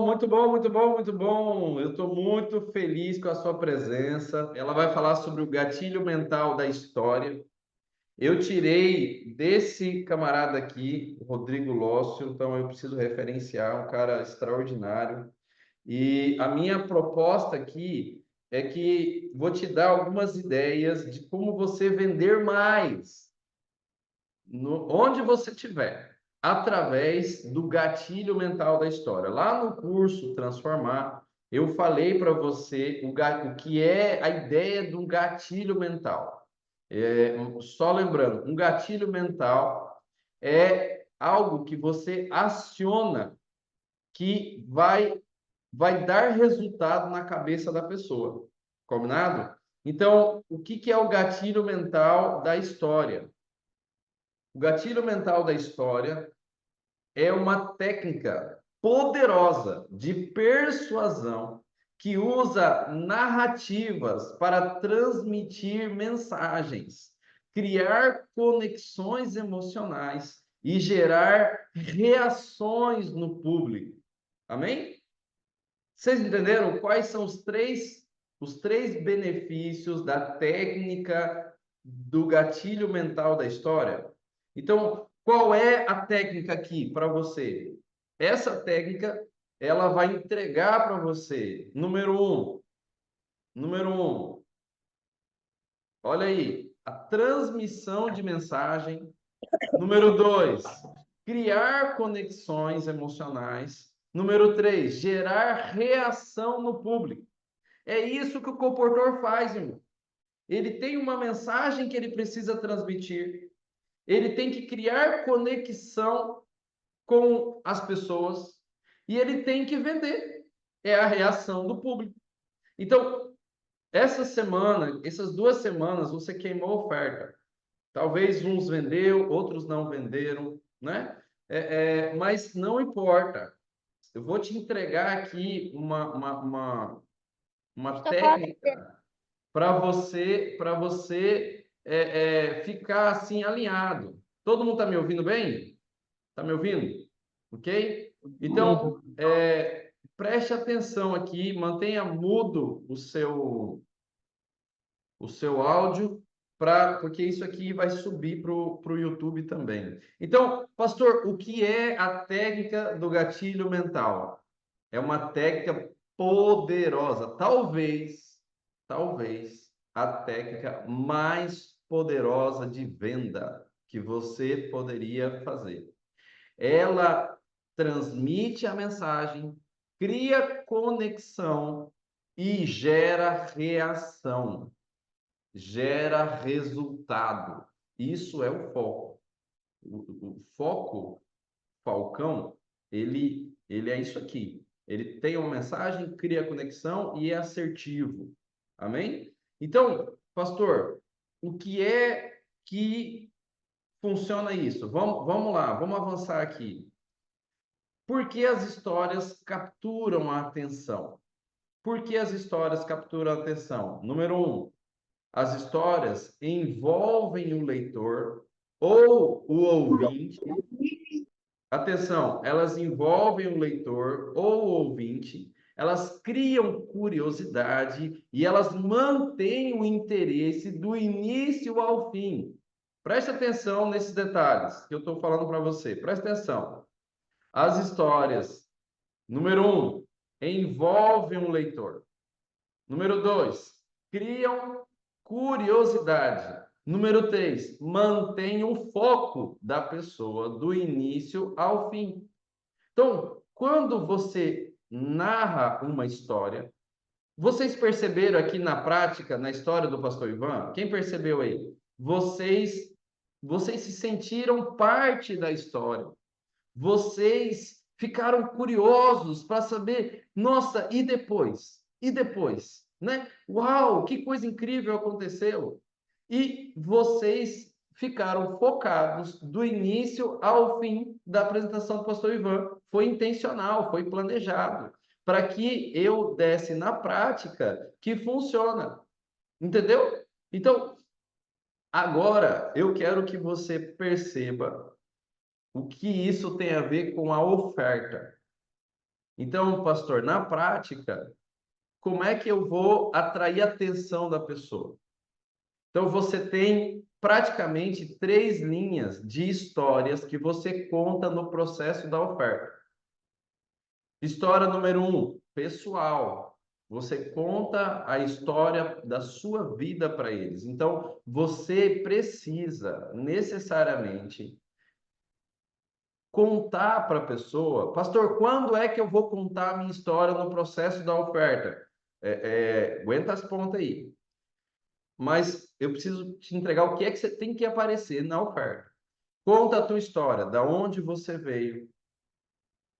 muito bom, muito bom, muito bom. Eu estou muito feliz com a sua presença. Ela vai falar sobre o gatilho mental da história. Eu tirei desse camarada aqui, o Rodrigo Lócio, então eu preciso referenciar um cara extraordinário. E a minha proposta aqui é que vou te dar algumas ideias de como você vender mais onde você estiver, através do gatilho mental da história. Lá no curso Transformar, eu falei para você o que é a ideia de um gatilho mental. Só lembrando, um gatilho mental é algo que você aciona que vai dar resultado na cabeça da pessoa. Combinado? Então, o que é o gatilho mental da história? O gatilho mental da história é uma técnica poderosa de persuasão que usa narrativas para transmitir mensagens, criar conexões emocionais e gerar reações no público. Amém? Vocês entenderam quais são os três benefícios da técnica do gatilho mental da história? Então, qual é a técnica aqui para você? Essa técnica, ela vai entregar para você, número um, olha aí, a transmissão de mensagem. Número dois, criar conexões emocionais. Número três, gerar reação no público. É isso que o comportor faz, irmão. Ele tem uma mensagem que ele precisa transmitir. Ele tem que criar conexão com as pessoas e ele tem que vender. É a reação do público. Então, essa semana, essas 2 semanas, você queimou a oferta. Talvez uns vendeu, outros não venderam, né? Mas não importa. Eu vou te entregar aqui uma Estou falando. técnica para você ficar assim alinhado. Todo mundo está me ouvindo bem? Está me ouvindo? Ok? Então, preste atenção aqui, mantenha mudo o seu áudio, porque isso aqui vai subir para o YouTube também. Então, pastor, o que é a técnica do gatilho mental? É uma técnica poderosa, talvez a técnica mais poderosa de venda que você poderia fazer. Ela transmite a mensagem, cria conexão e gera reação, gera resultado. Isso é o foco. O foco, Falcão, ele é isso aqui. Ele tem uma mensagem, cria conexão e é assertivo. Amém? Então, pastor, o que é que funciona isso? Vamos lá, vamos avançar aqui. Por que as histórias capturam a atenção? Por que as histórias capturam a atenção? Número um, as histórias envolvem o leitor ou o ouvinte. Atenção, elas envolvem o leitor ou o ouvinte, elas criam curiosidade e elas mantêm o interesse do início ao fim. Preste atenção nesses detalhes que eu estou falando para você. Preste atenção. As histórias, número um, envolvem o leitor. Número dois, criam curiosidade. Número três, mantém o foco da pessoa do início ao fim. Então, quando você narra uma história, vocês perceberam aqui na prática, na história do pastor Ivan? Quem percebeu aí? Vocês se sentiram parte da história. Vocês ficaram curiosos para saber, nossa, e depois? E depois? Né? Uau, que coisa incrível aconteceu! E vocês ficaram focados do início ao fim da apresentação do pastor Ivan. Foi intencional, foi planejado, para que eu desse na prática que funciona. Entendeu? Então, agora eu quero que você perceba o que isso tem a ver com a oferta. Então, pastor, na prática, como é que eu vou atrair a atenção da pessoa? Então, você tem praticamente 3 linhas de histórias que você conta no processo da oferta. História número 1, pessoal. Você conta a história da sua vida para eles. Então, você precisa necessariamente contar para a pessoa, pastor, quando é que eu vou contar a minha história no processo da oferta? Aguenta as pontas aí. Mas eu preciso te entregar o que é que você tem que aparecer na oferta. Conta a tua história, da onde você veio,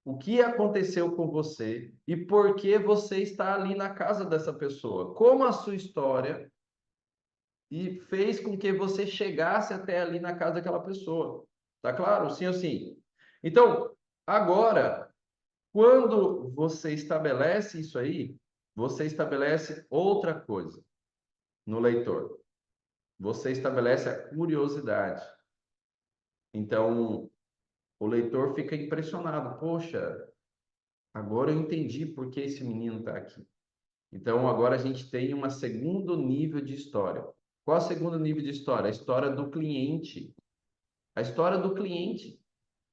o que aconteceu com você e por que você está ali na casa dessa pessoa. Como a sua história e fez com que você chegasse até ali na casa daquela pessoa. Tá claro? Sim ou sim? Então, agora, quando você estabelece isso aí, você estabelece outra coisa no leitor. Você estabelece a curiosidade. Então, o leitor fica impressionado. Poxa, agora eu entendi por que esse menino está aqui. Então, agora a gente tem um segundo nível de história. Qual é o segundo nível de história? A história do cliente. A história do cliente.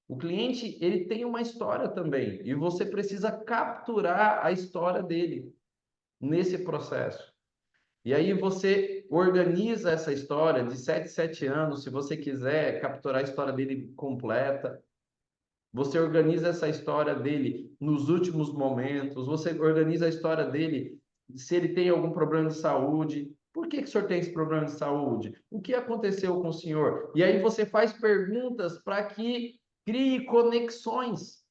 O cliente, ele tem uma história também, e você precisa capturar a história dele nesse processo. E aí você organiza essa história de 7 em 7 anos, se você quiser capturar a história dele completa. Você organiza essa história dele nos últimos momentos, você organiza a história dele se ele tem algum problema de saúde. Por que o senhor tem esse problema de saúde? O que aconteceu com o senhor? E aí você faz perguntas para que crie conexões,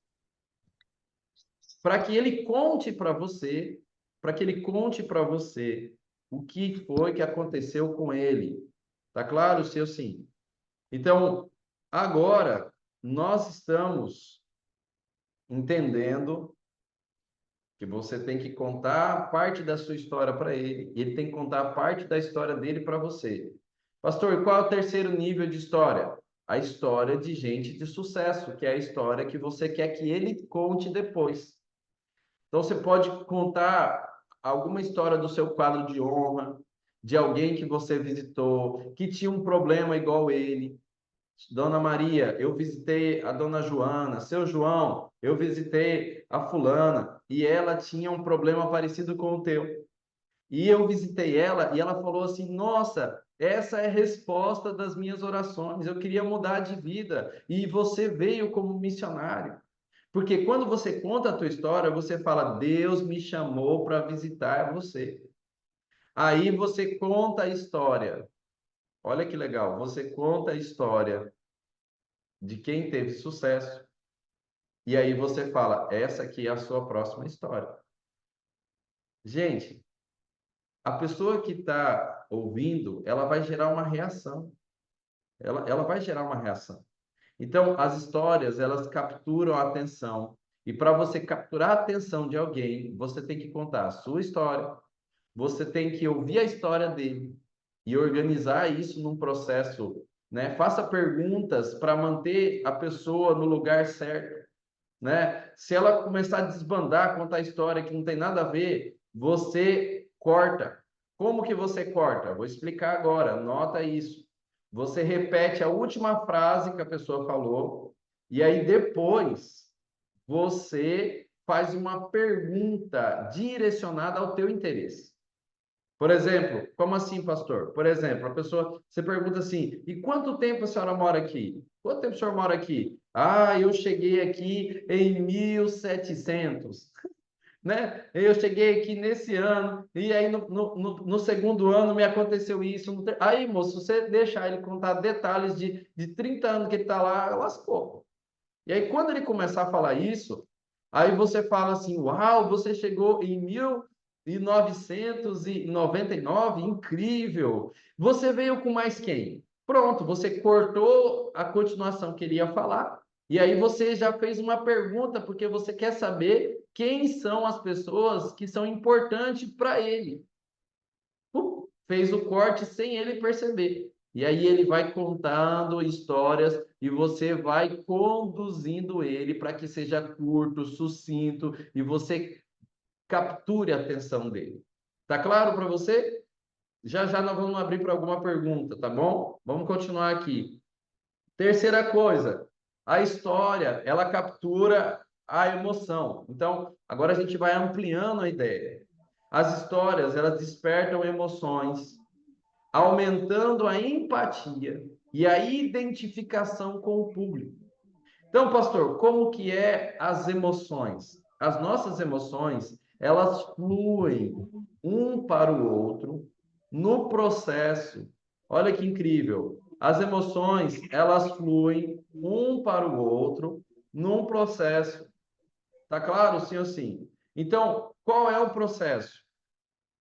para que ele conte para você, para que ele conte para você o que foi que aconteceu com ele. Tá claro, seu sim? Então, agora nós estamos entendendo que você tem que contar parte da sua história para ele, e ele tem que contar parte da história dele para você. Pastor, qual é o terceiro nível de história? A história de gente de sucesso, que é a história que você quer que ele conte depois. Então, você pode contar alguma história do seu quadro de honra, de alguém que você visitou, que tinha um problema igual ele. Dona Maria, eu visitei a Dona Joana. Seu João, eu visitei a fulana e ela tinha um problema parecido com o teu. E eu visitei ela e ela falou assim: Nossa, essa é a resposta das minhas orações. Eu queria mudar de vida e você veio como missionário. Porque quando você conta a tua história, você fala: Deus me chamou para visitar você. Aí você conta a história. Olha que legal, você conta a história de quem teve sucesso. E aí você fala, essa aqui é a sua próxima história. Gente, a pessoa que está ouvindo, ela vai gerar uma reação. Ela vai gerar uma reação. Então, as histórias, elas capturam a atenção. E para você capturar a atenção de alguém, você tem que contar a sua história, você tem que ouvir a história dele e organizar isso num processo, né? Faça perguntas para manter a pessoa no lugar certo. Né? Se ela começar a desbandar, contar história que não tem nada a ver, você corta. Como que você corta? Vou explicar agora, nota isso. Você repete a última frase que a pessoa falou e aí depois você faz uma pergunta direcionada ao teu interesse. Por exemplo, como assim, pastor? Por exemplo, a pessoa, você pergunta assim: e quanto tempo a senhora mora aqui? Quanto tempo o senhor mora aqui? Ah, eu cheguei aqui em 1700, né? Eu cheguei aqui nesse ano, e aí no segundo ano me aconteceu isso. Aí, moço, você deixar ele contar detalhes de 30 anos que ele está lá, lascou. E aí, quando ele começar a falar isso, aí você fala assim: Uau, você chegou em 1999, incrível. Você veio com mais quem? Pronto, você cortou a continuação que ele ia falar, e aí você já fez uma pergunta, porque você quer saber quem são as pessoas que são importantes para ele. Fez o corte sem ele perceber. E aí ele vai contando histórias e você vai conduzindo ele para que seja curto, sucinto e você capture a atenção dele. Tá claro para você? Já já nós vamos abrir para alguma pergunta, tá bom? Vamos continuar aqui. Terceira coisa, a história, ela captura a emoção. Então, agora a gente vai ampliando a ideia. As histórias, elas despertam emoções, aumentando a empatia e a identificação com o público. Então, pastor, como que é as emoções? As nossas emoções, elas fluem um para o outro no processo. Olha que incrível. As emoções, elas fluem um para o outro num processo. Tá claro, sim ou sim? Então, qual é o processo?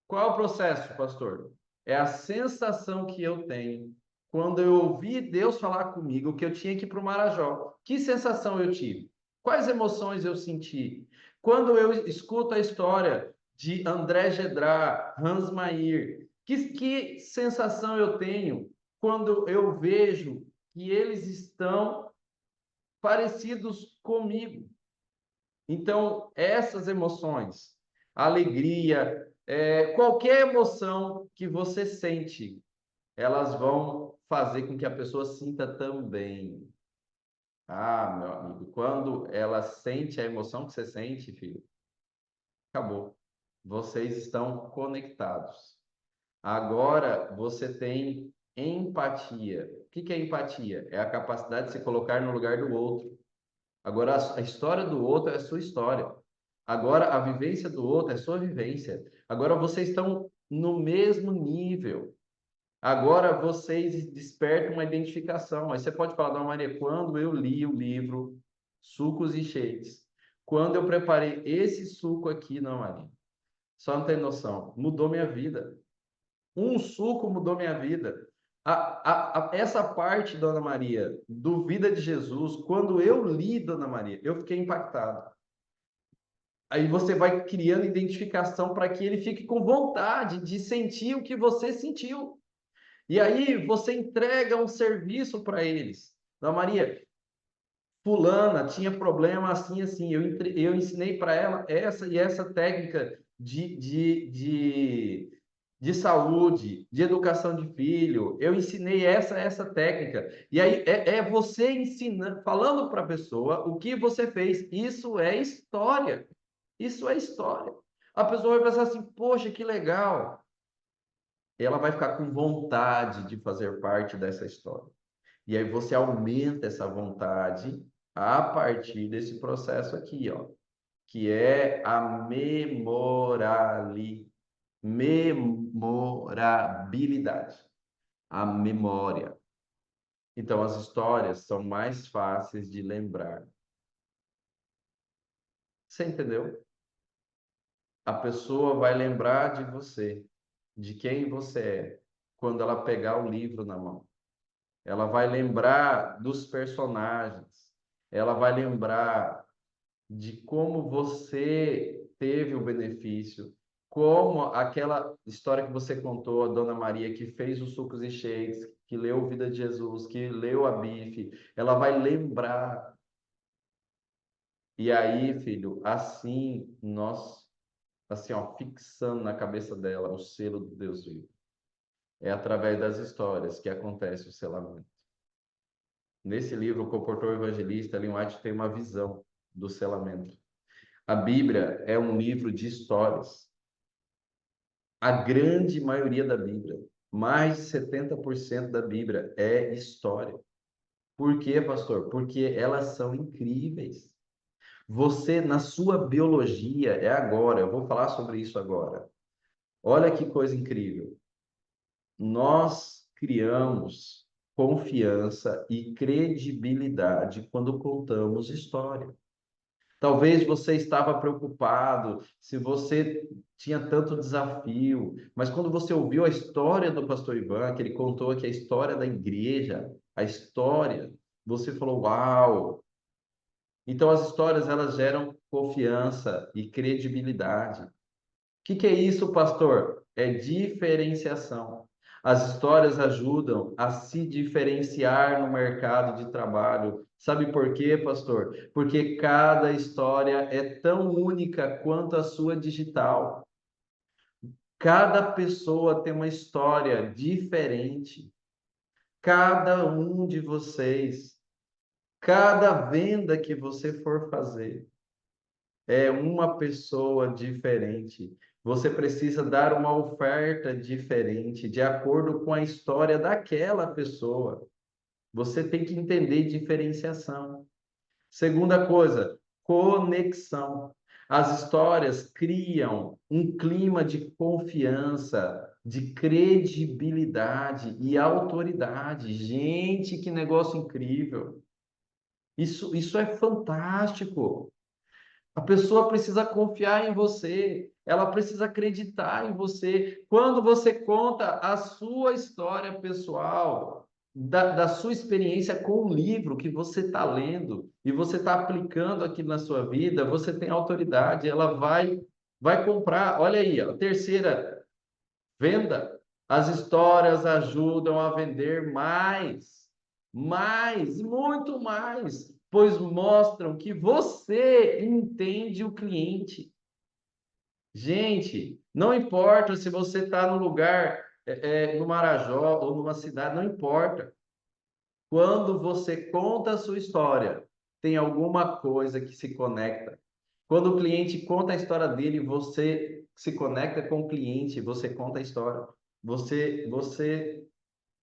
Qual é o processo, pastor? É a sensação que eu tenho quando eu ouvi Deus falar comigo que eu tinha que ir para o Marajó. Que sensação eu tive? Quais emoções eu senti? Quando eu escuto a história de André Gedra, Hans Mayer, que sensação eu tenho quando eu vejo que eles estão parecidos comigo? Então, essas emoções, alegria, qualquer emoção que você sente, elas vão fazer com que a pessoa sinta também. Ah, meu amigo, quando ela sente a emoção que você sente, filho, acabou. Vocês estão conectados. Agora você tem empatia. O que que é empatia? É a capacidade de se colocar no lugar do outro. Agora, a história do outro é a sua história. Agora, a vivência do outro é a sua vivência. Agora, vocês estão no mesmo nível. Agora, vocês despertam uma identificação. Aí você pode falar, Dona Maria, quando eu li o livro Sucos e Shakes, quando eu preparei esse suco aqui, não, Maria, só não tem noção, mudou minha vida. Um suco mudou minha vida. Essa parte, Dona Maria, do Vida de Jesus, quando eu li, Dona Maria, eu fiquei impactado. Aí você vai criando identificação para que ele fique com vontade de sentir o que você sentiu. E aí você entrega um serviço para eles. Dona Maria, fulana tinha problema assim, assim. Eu ensinei para ela essa e essa técnica de saúde, de educação de filho. Eu ensinei essa técnica. E aí é você ensinando, falando para a pessoa o que você fez. Isso é história. Isso é história. A pessoa vai pensar assim, poxa, que legal. Ela vai ficar com vontade de fazer parte dessa história. E aí você aumenta essa vontade a partir desse processo aqui, ó, que é a memorabilidade, a memória. Então, as histórias são mais fáceis de lembrar. Você entendeu? A pessoa vai lembrar de você, de quem você é, quando ela pegar o livro na mão. Ela vai lembrar dos personagens. Ela vai lembrar de como você teve o benefício, como aquela história que você contou, a Dona Maria, que fez os sucos e shakes, que leu Vida de Jesus, que leu a Bife, ela vai lembrar. E aí, filho, assim nós, assim, ó, fixando na cabeça dela o selo do Deus vivo. É através das histórias que acontece o selamento. Nesse livro, o comportor evangelista, Ellen White tem uma visão do selamento. A Bíblia é um livro de histórias. A grande maioria da Bíblia, mais de 70% da Bíblia é história. Por quê, pastor? Porque elas são incríveis. Você, na sua biologia, é agora, eu vou falar sobre isso agora. Olha que coisa incrível. Nós criamos confiança e credibilidade quando contamos história. Talvez você estava preocupado, se você tinha tanto desafio, mas quando você ouviu a história do pastor Ivan, que ele contou aqui a história da igreja, a história, você falou, uau! Então as histórias elas geram confiança e credibilidade. O que é isso, pastor? É diferenciação. As histórias ajudam a se diferenciar no mercado de trabalho. Sabe por quê, pastor? Porque cada história é tão única quanto a sua digital. Cada pessoa tem uma história diferente. Cada um de vocês, cada venda que você for fazer, é uma pessoa diferente. Você precisa dar uma oferta diferente, de acordo com a história daquela pessoa. Você tem que entender diferenciação. Segunda coisa, conexão. As histórias criam um clima de confiança, de credibilidade e autoridade. Gente, que negócio incrível! Isso é fantástico. A pessoa precisa confiar em você, ela precisa acreditar em você. Quando você conta a sua história pessoal, da sua experiência com o livro que você está lendo e você está aplicando aqui na sua vida, você tem autoridade, ela vai comprar. Olha aí, a terceira, venda. As histórias ajudam a vender mais, muito mais, pois mostram que você entende o cliente. Gente, não importa se você está no lugar, no Marajó ou numa cidade, não importa. Quando você conta a sua história, tem alguma coisa que se conecta. Quando o cliente conta a história dele, você se conecta com o cliente, você conta a história. Você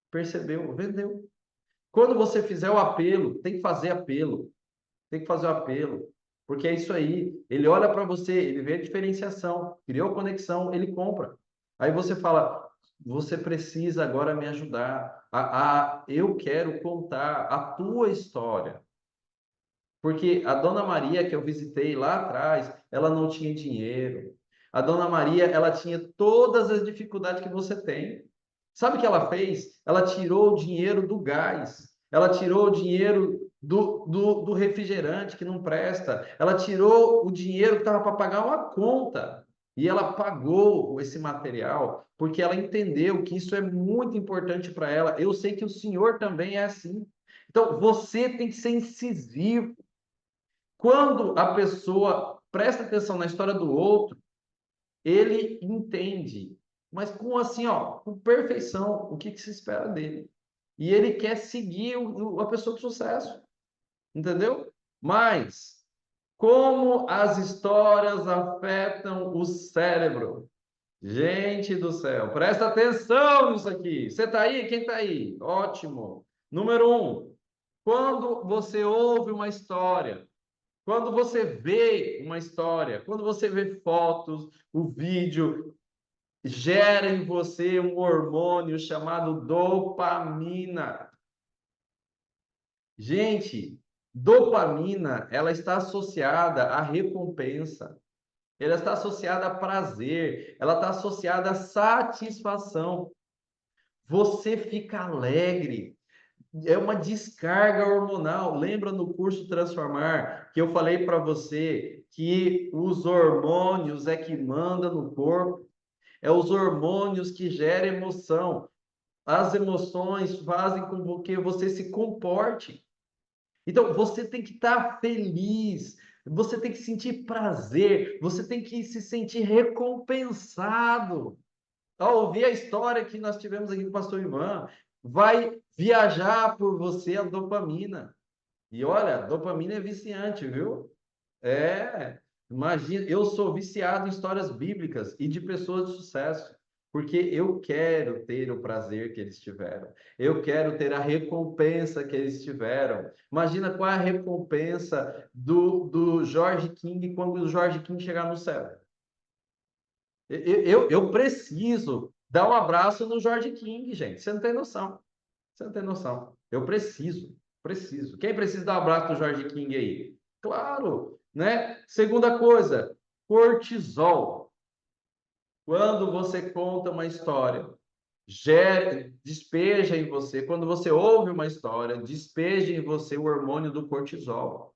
percebeu, vendeu. Quando você fizer o apelo, tem que fazer apelo, tem que fazer o apelo, porque é isso aí. Ele olha para você, ele vê a diferenciação, criou conexão, ele compra. Aí você fala, você precisa agora me ajudar. Eu quero contar a tua história. Porque a Dona Maria, que eu visitei lá atrás, ela não tinha dinheiro. A Dona Maria, ela tinha todas as dificuldades que você tem. Sabe o que ela fez? Ela tirou o dinheiro do gás. Ela tirou o dinheiro do refrigerante, que não presta. Ela tirou o dinheiro que estava para pagar uma conta. E ela pagou esse material, porque ela entendeu que isso é muito importante para ela. Eu sei que o senhor também é assim. Então, você tem que ser incisivo. Quando a pessoa presta atenção na história do outro, ele entende, mas com assim, ó, com perfeição, o que se espera dele. E ele quer seguir a pessoa de sucesso, entendeu? Mas como as histórias afetam o cérebro? Gente do céu, presta atenção nisso aqui. Você está aí? Quem está aí? Ótimo. Número um, quando você ouve uma história, quando você vê uma história, quando você vê fotos, o vídeo, gera em você um hormônio chamado dopamina. Gente, dopamina, ela está associada à recompensa, ela está associada a prazer, ela está associada à satisfação. Você fica alegre, é uma descarga hormonal. Lembra no curso Transformar que eu falei para você que os hormônios é que manda no corpo, é os hormônios que geram emoção. As emoções fazem com que você se comporte. Então, você tem que estar feliz, você tem que sentir prazer, você tem que se sentir recompensado. Ao ouvir a história que nós tivemos aqui com o pastor Ivan, vai viajar por você a dopamina. E olha, dopamina é viciante, viu? É, imagina, eu sou viciado em histórias bíblicas e de pessoas de sucesso, porque eu quero ter o prazer que eles tiveram, eu quero ter a recompensa que eles tiveram. Imagina qual é a recompensa do George King quando o George King chegar no céu. Eu preciso dar um abraço no George King, gente. Você não tem noção. Você não tem noção. Eu preciso. Quem precisa dar um abraço no George King aí? Claro, né? Segunda coisa, cortisol. Quando você conta uma história, despeja em você. Quando você ouve uma história, despeja em você o hormônio do cortisol,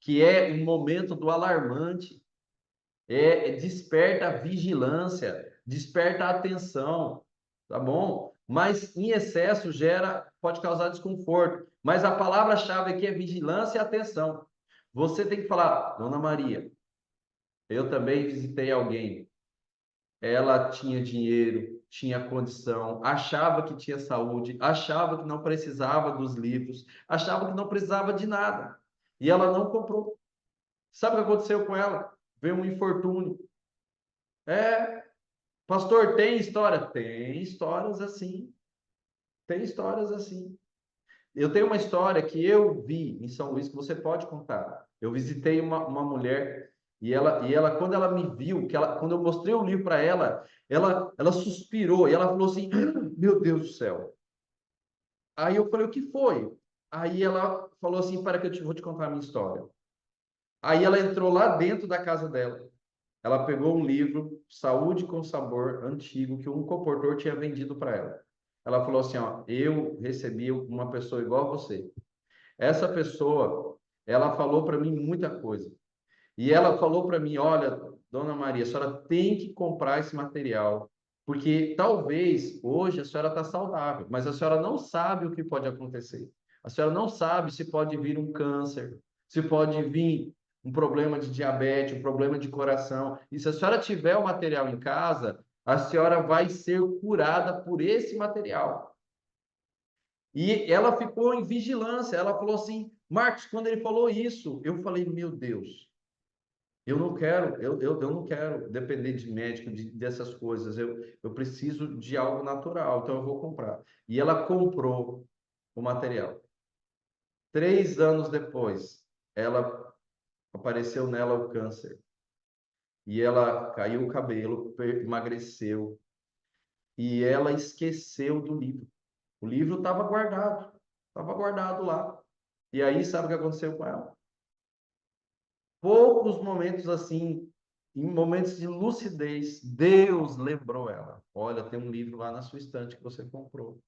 que é um momento do alarmante. Desperta a vigilância, desperta a atenção, tá bom? mas em excesso pode causar desconforto. Mas a palavra-chave aqui é vigilância e atenção. Você tem que falar, Dona Maria, eu também visitei alguém. Ela tinha dinheiro, tinha condição, achava que tinha saúde, achava que não precisava dos livros, achava que não precisava de nada. E ela não comprou. Sabe o que aconteceu com ela? Veio um infortúnio. É, pastor, tem história? Tem histórias assim. Tem histórias assim. Eu tenho uma história que eu vi em São Luís que você pode contar. Eu visitei uma mulher quando ela me viu, quando eu mostrei o livro para ela suspirou e ela falou assim: "Ah, meu Deus do céu." Aí eu falei: o que foi? Aí ela falou assim: para que vou te contar a minha história. Aí ela entrou lá dentro da casa dela. Ela pegou um livro, Saúde com Sabor, antigo, que um comportor tinha vendido para ela. Ela falou assim: ó, eu recebi uma pessoa igual a você. Essa pessoa, ela falou para mim muita coisa. E ela falou para mim: olha, Dona Maria, a senhora tem que comprar esse material, porque talvez hoje a senhora está saudável, mas a senhora não sabe o que pode acontecer. A senhora não sabe se pode vir um câncer, se pode vir um problema de diabetes, um problema de coração. E se a senhora tiver o material em casa, a senhora vai ser curada por esse material. E ela ficou em vigilância. Ela falou assim: Marcos, quando ele falou isso, eu falei: meu Deus, eu não quero depender de médico, dessas coisas. Eu preciso de algo natural, então eu vou comprar. E ela comprou o material. 3 anos depois, ela apareceu nela o câncer. E ela caiu o cabelo, emagreceu. E ela esqueceu do livro. O livro estava guardado lá. E aí, sabe o que aconteceu com ela? Poucos momentos assim, em momentos de lucidez, Deus lembrou ela. Olha, tem um livro lá na sua estante que você comprou.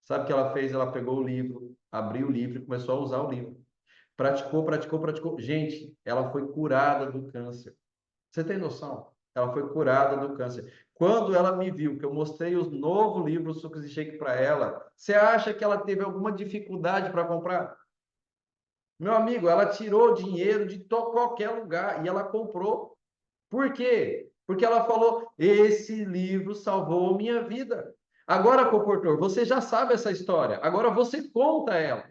Sabe o que ela fez? Ela pegou o livro, abriu o livro e começou a usar o livro. Praticou, praticou, praticou. Gente, ela foi curada do câncer. Você tem noção? Ela foi curada do câncer. Quando ela me viu, que eu mostrei os novos livros Sucos e Shake para ela, você acha que ela teve alguma dificuldade para comprar? Meu amigo, ela tirou dinheiro de qualquer lugar e ela comprou. Por quê? Porque ela falou: esse livro salvou minha vida. Agora, comportor, você já sabe essa história. Agora você conta ela.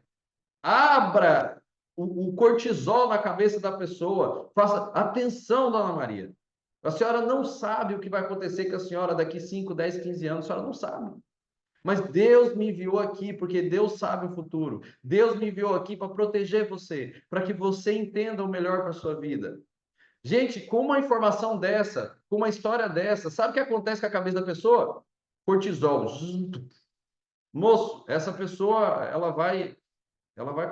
Abra o cortisol na cabeça da pessoa. Faça atenção, dona Maria. A senhora não sabe o que vai acontecer com a senhora daqui 5, 10, 15 anos. A senhora não sabe. Mas Deus me enviou aqui porque Deus sabe o futuro. Deus me enviou aqui para proteger você, para que você entenda o melhor para a sua vida. Gente, com uma informação dessa, com uma história dessa, sabe o que acontece com a cabeça da pessoa? Cortisol. Moço, essa pessoa, ela vai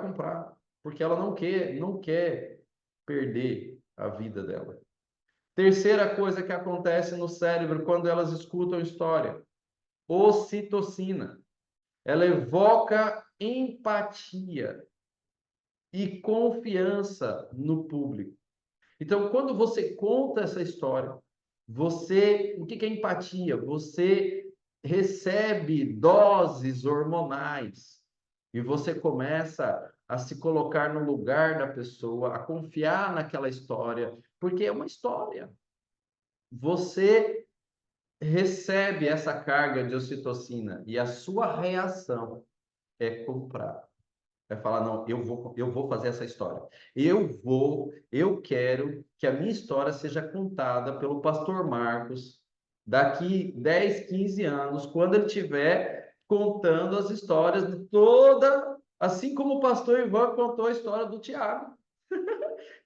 comprar, porque ela não quer perder a vida dela. Terceira coisa que acontece no cérebro quando elas escutam história: ocitocina. Ela evoca empatia e confiança no público. Então, quando você conta essa história, o que é empatia? Você recebe doses hormonais e você começa a se colocar no lugar da pessoa, a confiar naquela história, porque é uma história. Você recebe essa carga de ocitocina e a sua reação é comprar. Vai falar: não, eu vou fazer essa história. Eu quero que a minha história seja contada pelo pastor Marcos daqui 10, 15 anos, quando ele estiver contando as histórias de toda, assim como o pastor Ivan contou a história do Tiago.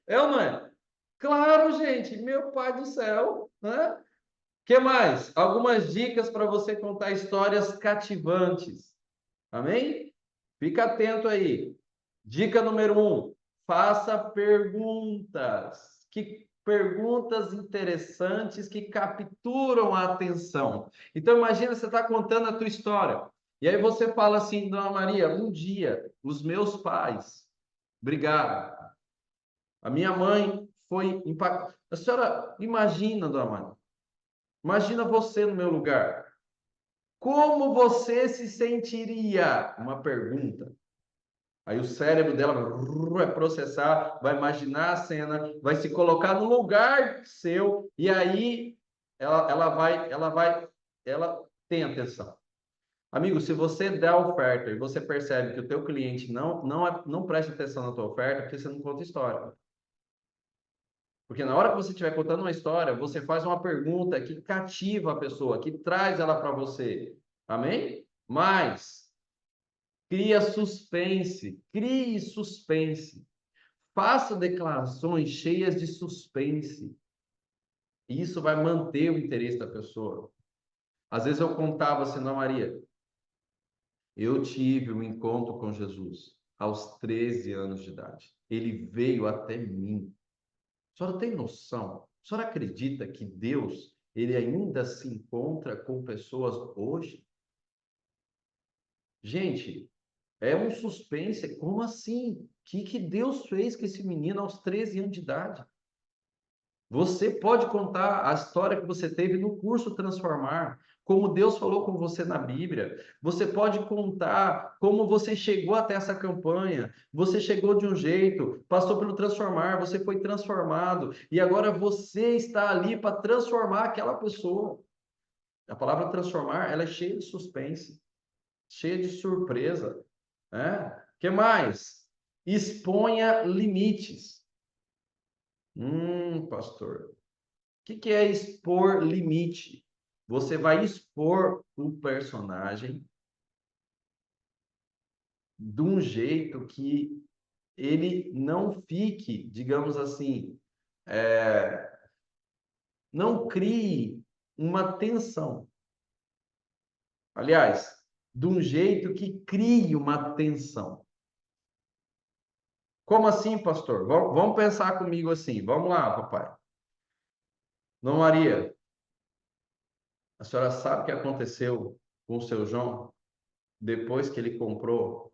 É ou não é? Claro, gente, meu pai do céu, né? Que mais? Algumas dicas para você contar histórias cativantes. Amém? Fica atento aí. Dica número 1: faça perguntas. Que perguntas interessantes que capturam a atenção. Então, imagina, você está contando a tua história. E aí você fala assim: Dona Maria, um dia, os meus pais brigaram. A minha mãe foi impactada. A senhora imagina, Dona Maria, imagina você no meu lugar. Como você se sentiria? Uma pergunta. Aí o cérebro dela vai processar, vai imaginar a cena, vai se colocar no lugar seu, e aí ela tem atenção. Amigo, se você dá oferta e você percebe que o teu cliente não presta atenção na tua oferta, porque você não conta história. Porque na hora que você estiver contando uma história, você faz uma pergunta que cativa a pessoa, que traz ela para você. Amém? Mas cria suspense, crie suspense. Faça declarações cheias de suspense. Isso vai manter o interesse da pessoa. Às vezes eu contava assim, não, Maria, eu tive um encontro com Jesus aos 13 anos de idade. Ele veio até mim. A senhora tem noção? A senhora acredita que Deus, ele ainda se encontra com pessoas hoje? Gente, é um suspense. Como assim? O que Deus fez com esse menino aos 13 anos de idade? Você pode contar a história que você teve no curso Transformar, como Deus falou com você na Bíblia. Você pode contar como você chegou até essa campanha. Você chegou de um jeito, passou pelo Transformar, você foi transformado e agora você está ali para transformar aquela pessoa. A palavra transformar, ela é cheia de suspense, cheia de surpresa, né? Que mais? Exponha limites. Pastor. Que é expor limite? Você vai expor o personagem de um jeito que ele não fique, digamos assim, não crie uma tensão. Aliás, de um jeito que crie uma tensão. Como assim, pastor? Vamos pensar comigo assim. Vamos lá, papai. Não, Maria, a senhora sabe o que aconteceu com o seu João depois que ele comprou?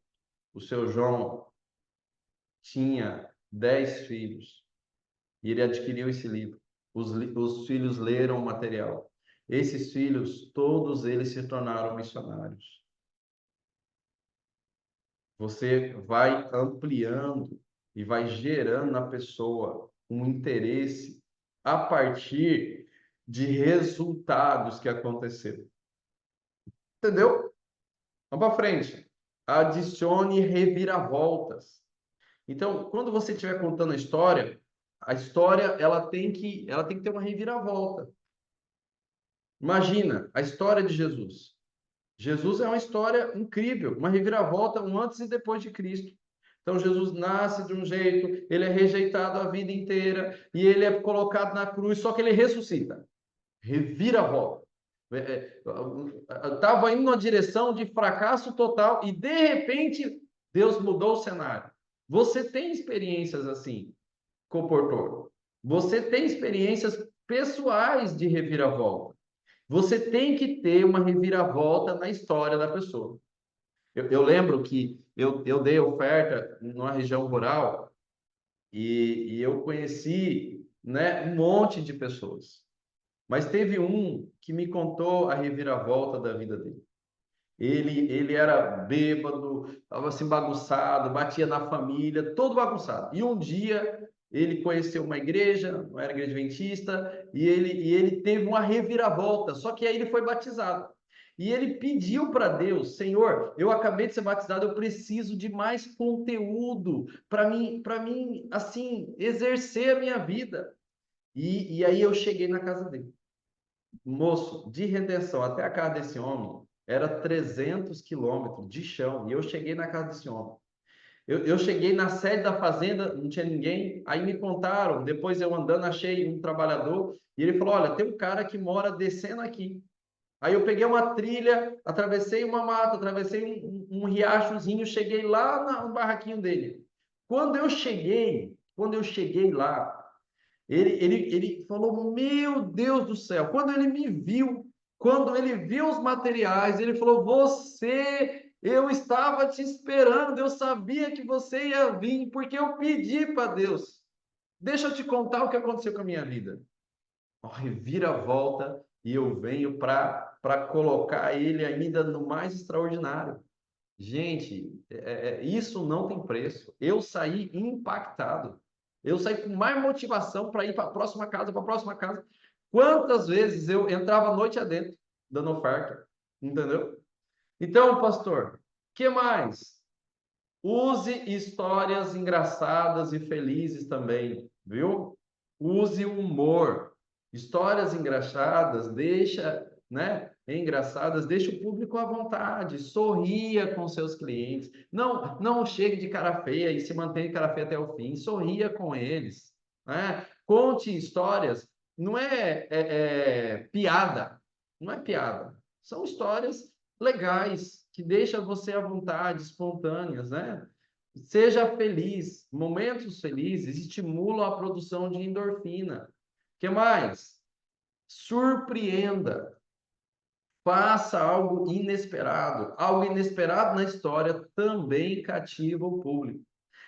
O seu João tinha 10 filhos e ele adquiriu esse livro. Os filhos leram o material. Esses filhos, todos eles se tornaram missionários. Você vai ampliando e vai gerando na pessoa um interesse a partir de resultados que aconteceram. Entendeu? Vamos para frente. Adicione reviravoltas. Então, quando você estiver contando a história ela tem que ter uma reviravolta. Imagina a história de Jesus. Jesus é uma história incrível, uma reviravolta, um antes e depois de Cristo. Então, Jesus nasce de um jeito, ele é rejeitado a vida inteira e ele é colocado na cruz, só que ele ressuscita. Reviravolta. Estava indo numa direção de fracasso total e, de repente, Deus mudou o cenário. Você tem experiências assim, comportou. Você tem experiências pessoais de reviravolta. Você tem que ter uma reviravolta na história da pessoa. Eu lembro que eu dei oferta numa região rural e eu conheci, né, um monte de pessoas. Mas teve um que me contou a reviravolta da vida dele. Ele era bêbado, estava assim bagunçado, batia na família, todo bagunçado. E um dia ele conheceu uma igreja, não era igreja adventista, e ele teve uma reviravolta, só que aí ele foi batizado. E ele pediu para Deus, Senhor, eu acabei de ser batizado, eu preciso de mais conteúdo para mim, assim, exercer a minha vida. E aí eu cheguei na casa dele. Moço, de Redenção até a casa desse homem, era 300 quilômetros de chão. E eu cheguei na casa desse homem. Eu cheguei na sede da fazenda, não tinha ninguém. Aí me contaram, depois eu andando, achei um trabalhador. E ele falou: Olha, tem um cara que mora descendo aqui. Aí eu peguei uma trilha, atravessei uma mata, atravessei um riachozinho, cheguei lá no barraquinho dele. Quando eu cheguei lá, ele falou: Meu Deus do céu! Quando ele me viu, quando ele viu os materiais, ele falou: eu estava te esperando, eu sabia que você ia vir, porque eu pedi para Deus. Deixa eu te contar o que aconteceu com a minha vida. Ó, reviravolta, e eu venho para para colocar ele ainda no mais extraordinário. Gente, isso não tem preço. Eu saí impactado. Eu saí com mais motivação para ir para a próxima casa, para a próxima casa. Quantas vezes eu entrava a noite adentro, dando oferta, entendeu? Então, pastor, que mais? Use histórias engraçadas e felizes também, viu? Use o humor. Histórias engraçadas, engraçadas, deixa o público à vontade, sorria com seus clientes. Não chegue de cara feia e se mantenha de cara feia até o fim. Sorria com eles, né? Conte histórias. Não é piada, não é piada. São histórias legais, que deixam você à vontade, espontâneas, né? Seja feliz. Momentos felizes estimulam a produção de endorfina. O que mais? Surpreenda. Faça algo inesperado. Algo inesperado na história também cativa o público.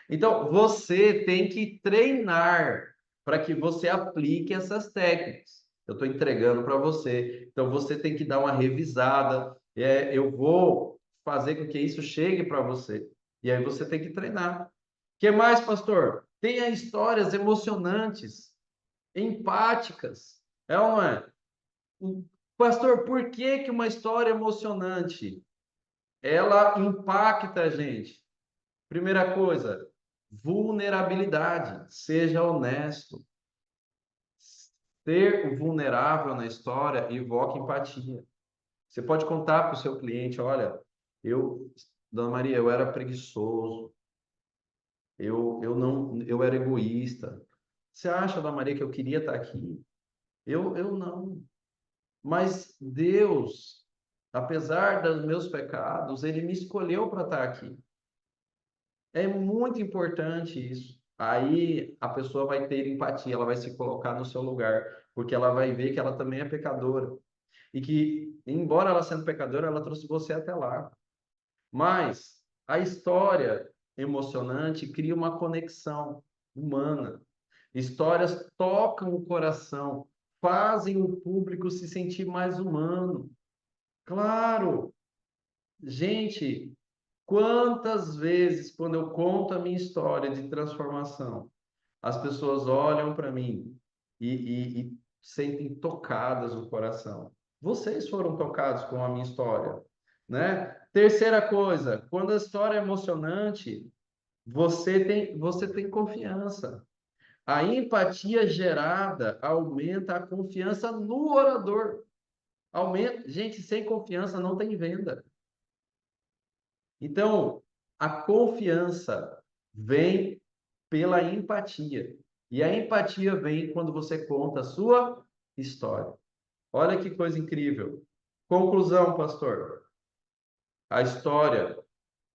Então, você tem que treinar para que você aplique essas técnicas. Eu estou entregando para você. Então, você tem que dar uma revisada. Eu vou fazer com que isso chegue para você. E aí você tem que treinar. O que mais, pastor? Tenha histórias emocionantes, empáticas. É ou não é? Pastor, por que que uma história emocionante ela impacta a gente? Primeira coisa, vulnerabilidade. Seja honesto. Ser vulnerável na história evoca empatia. Você pode contar para o seu cliente, olha, Dona Maria, eu era preguiçoso, eu era egoísta. Você acha, Dona Maria, que eu queria estar aqui? Eu não. Mas Deus, apesar dos meus pecados, Ele me escolheu para estar aqui. É muito importante isso. Aí a pessoa vai ter empatia, ela vai se colocar no seu lugar, porque ela vai ver que ela também é pecadora. E que, embora ela sendo pecadora, ela trouxe você até lá. Mas a história emocionante cria uma conexão humana. Histórias tocam o coração, fazem o público se sentir mais humano. Claro, gente, quantas vezes, quando eu conto a minha história de transformação, as pessoas olham para mim e sentem tocadas no coração. Vocês foram tocados com a minha história, né? Terceira coisa, quando a história é emocionante, você tem confiança. A empatia gerada aumenta a confiança no orador. Aumenta, gente, sem confiança não tem venda. Então, a confiança vem pela empatia. E a empatia vem quando você conta a sua história. Olha que coisa incrível. Conclusão, pastor. A história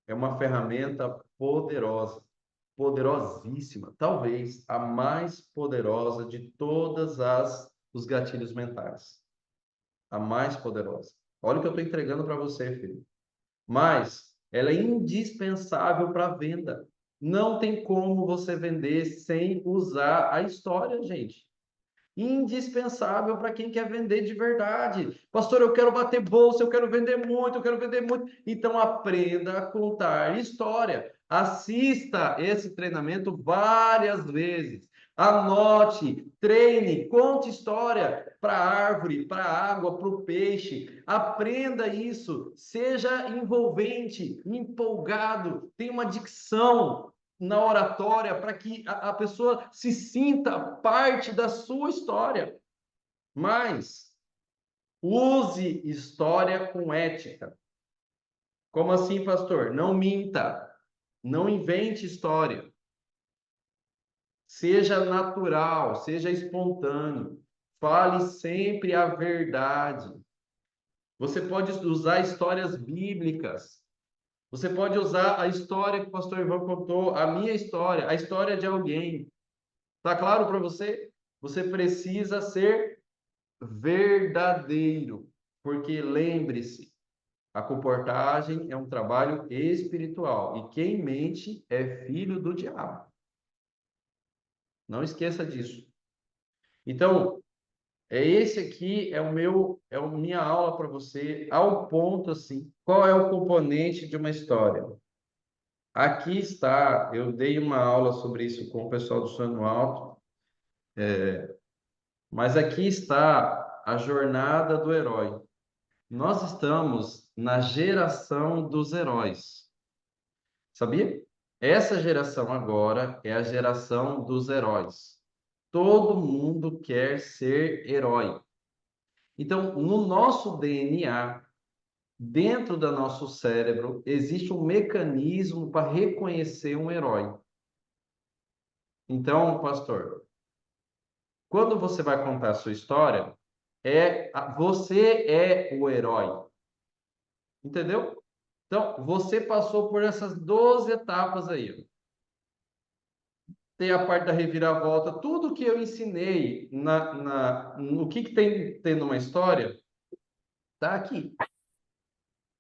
é uma ferramenta poderosa, poderosíssima, talvez a mais poderosa de todas os gatilhos mentais. A mais poderosa. Olha o que eu estou entregando para você, filho. Mas ela é indispensável para a venda. Não tem como você vender sem usar a história, gente. Indispensável para quem quer vender de verdade. Pastor, eu quero bater bolsa, eu quero vender muito, eu quero vender muito. Então aprenda a contar história. Assista esse treinamento várias vezes. Anote, treine, conte história para a árvore, para a água, para o peixe. Aprenda isso. Seja envolvente, empolgado, tenha uma dicção na oratória para que a pessoa se sinta parte da sua história. Mas use história com ética. Como assim, pastor? Não minta. Não invente história. Seja natural, seja espontâneo. Fale sempre a verdade. Você pode usar histórias bíblicas. Você pode usar a história que o pastor Ivan contou, a minha história, a história de alguém. Tá claro para você? Você precisa ser verdadeiro, porque lembre-se, a comportagem é um trabalho espiritual e quem mente é filho do diabo. Não esqueça disso. Então, Esse aqui é a minha aula para você, ao ponto assim, qual é o componente de uma história? Aqui está, eu dei uma aula sobre isso com o pessoal do Sonho Alto, mas aqui está a jornada do herói. Nós estamos na geração dos heróis, sabia? Essa geração agora é a geração dos heróis. Todo mundo quer ser herói. Então, no nosso DNA, dentro do nosso cérebro, existe um mecanismo para reconhecer um herói. Então, pastor, quando você vai contar a sua história, você é o herói. Entendeu? Então, você passou por essas 12 etapas aí. Tem a parte da reviravolta, tudo que eu ensinei no que tem numa história, tá aqui.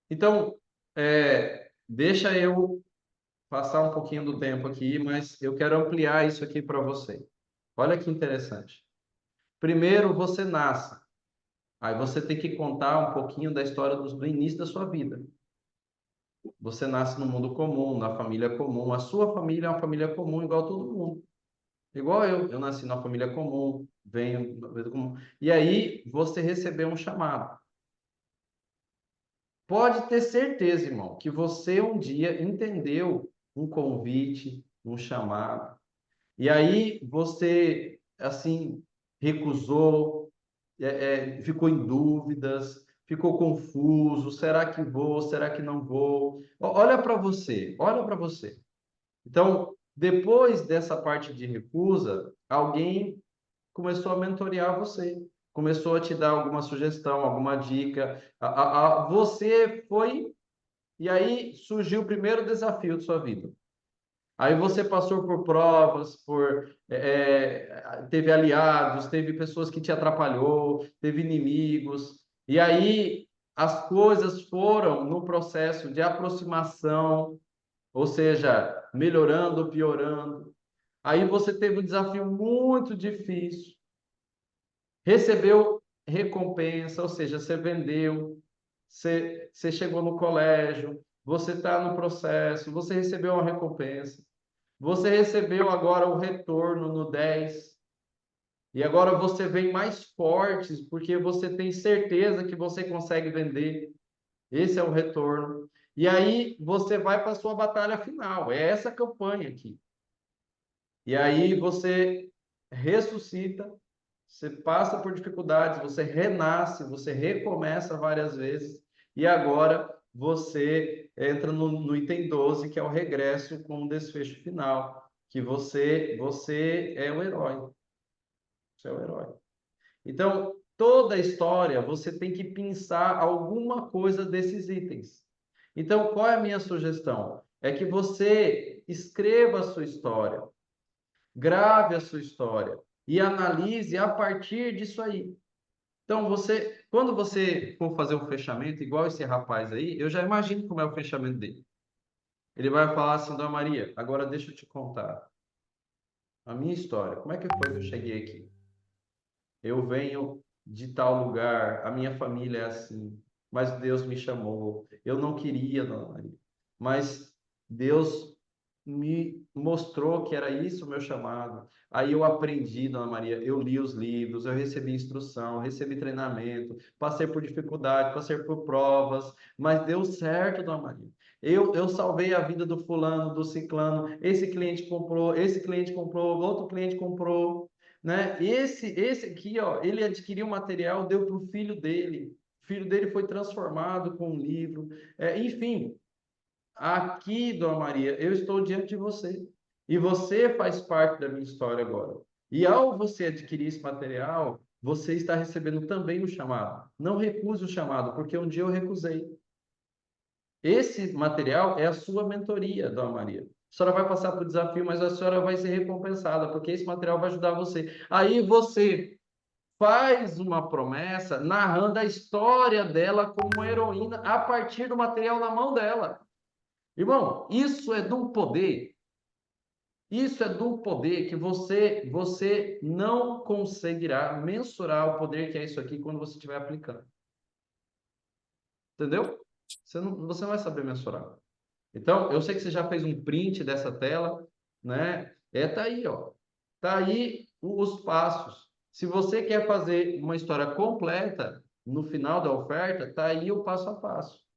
Então, deixa eu passar um pouquinho do tempo aqui, mas eu quero ampliar isso aqui para você. Olha que interessante. Primeiro, você nasce. Aí você tem que contar um pouquinho da história do início da sua vida. Você nasce no mundo comum, na família comum. A sua família é uma família comum, igual todo mundo. Igual eu. Eu nasci numa família comum, venho da vida comum. E aí você recebeu um chamado. Pode ter certeza, irmão, que você um dia entendeu um convite, um chamado. E aí você, assim, recusou, ficou em dúvidas, ficou confuso. Será que vou? Será que não vou? Olha para você, olha para você. Então, depois dessa parte de recusa, alguém começou a mentorear você, começou a te dar alguma sugestão, alguma dica. Você foi, e aí surgiu o primeiro desafio de sua vida. Aí você passou por provas, teve aliados, teve pessoas que te atrapalhou, teve inimigos. E aí as coisas foram no processo de aproximação, ou seja, melhorando, piorando. Aí você teve um desafio muito difícil, recebeu recompensa, ou seja, você vendeu, você chegou no colégio, você está no processo, você recebeu uma recompensa. Você recebeu agora o retorno no 10. E agora você vem mais fortes, porque você tem certeza que você consegue vender. Esse é o retorno. E aí você vai para a sua batalha final. É essa campanha aqui. E aí você ressuscita, você passa por dificuldades, você renasce, você recomeça várias vezes. E agora você entra no item 12, que é o regresso com o desfecho final, que você é o herói. Você é o herói. Então, toda a história, você tem que pensar alguma coisa desses itens. Então, qual é a minha sugestão? É que você escreva a sua história, grave a sua história e analise a partir disso aí. Então, quando você for fazer o fechamento, igual esse rapaz aí, eu já imagino como é o fechamento dele. Ele vai falar assim, Dona Maria, agora deixa eu te contar a minha história. Como é que foi que eu cheguei aqui? Eu venho de tal lugar, a minha família é assim, mas Deus me chamou. Eu não queria, Dona Maria, mas Deus me mostrou que era isso o meu chamado. Aí eu aprendi, Dona Maria, eu li os livros, eu recebi instrução, recebi treinamento, passei por dificuldade, passei por provas, mas deu certo, Dona Maria. Eu salvei a vida do fulano, do ciclano, esse cliente comprou, outro cliente comprou, né? Esse aqui, ó, ele adquiriu material, deu para o filho dele. O filho dele foi transformado com um livro. Enfim, aqui, Dona Maria, eu estou diante de você. E você faz parte da minha história agora. E ao você adquirir esse material, você está recebendo também o chamado. Não recuse o chamado, porque um dia eu recusei. Esse material é a sua mentoria, Dona Maria. A senhora vai passar por desafio, mas a senhora vai ser recompensada, porque esse material vai ajudar você. Aí você faz uma promessa narrando a história dela como uma heroína a partir do material na mão dela. Irmão, isso é de um poder. Isso é do poder que você não conseguirá mensurar o poder que é isso aqui quando você estiver aplicando. Entendeu? Você não vai saber mensurar. Então, eu sei que você já fez um print dessa tela, né? Tá aí, ó. Tá aí os passos. Se você quer fazer uma história completa no final da oferta, tá aí o passo a passo.